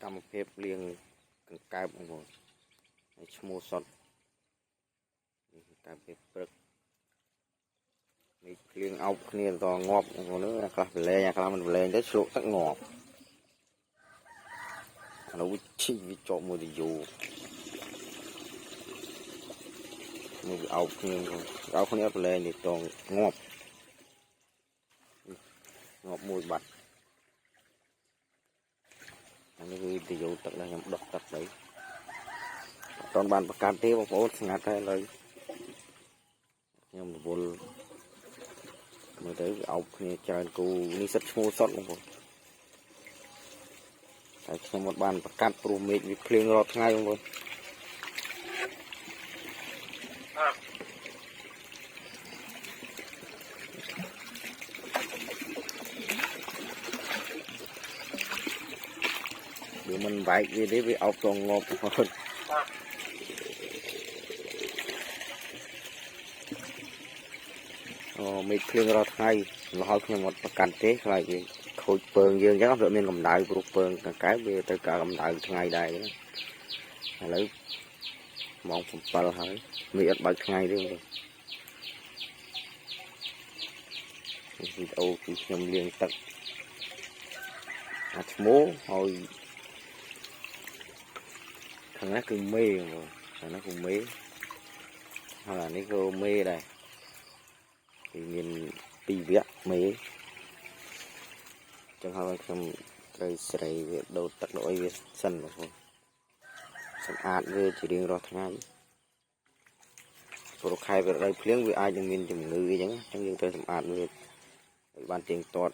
កម្មភាពលៀងកង្កើបបងប្អូនហើយឈ្មោះសុតនេះកម្មភាពព្រឹកនេះភ្លៀងអោបគ្នាតងាប់បងប្អូនខ្លះប្រឡែងខ្លះមិនប្រឡែងទៅឆ្លក់ទឹកងាប់ឥឡូវឈីវាជាប់មួយទៅយូរមួយវាអោបគ្នាអោបគ្នាប្រឡែងនេះតងាប់មួយបាត់នេះគឺទៅយូរទឹកដែរខ្ញុំដោះទឹកទៅអត់បានប្រកាសទេបងប្អូនស្ងាត់ហើយឥឡូវខ្ញុំរវល់មើលទៅវាអោបគ្នាច្រើនគូនេះសិតឈ្មោះសុតបងប្អូនតែខ្ញុំអត់បានប្រកាសព្រោះមេឃវាភ្លៀងរាល់ថ្ងៃបងប្អូនវាមិនបែកវាទេវាអោបតងងាប់បងប្អូនមេឃភ្លៀងរាល់ថ្ងៃលហើយខ្ញុំអត់ប្រកាសទេខ្លាចវាខូចពើងយើងអញ្ចឹងវាមានកម្ដៅព្រោះពើងកង្កែបវាទៅការកម្ដៅថ្ងៃដែរឥឡូវម៉ោង7ហើយមេឃអត់បើកថ្ងៃទេបងវីដេអូគឺខ្ញុំលាងទឹកអាឈ្មោះហើយខាងនេះគឺមេបងខាងនេះគឺមេហើយអានេះក៏មេដែរគឺមាន2វគ្គមេចឹងហើយខ្ញុំត្រូវស្រីវាដូរទឹកដូរអីវាសិនបងប្អូនសម្អាតវាជារៀងរាល់ថ្ងៃព្រោះខែវារដូវភ្លៀងវាអាចនឹងមានជំងឺអីចឹងយើងត្រូវសម្អាតវាឲ្យបានទៀងទាត់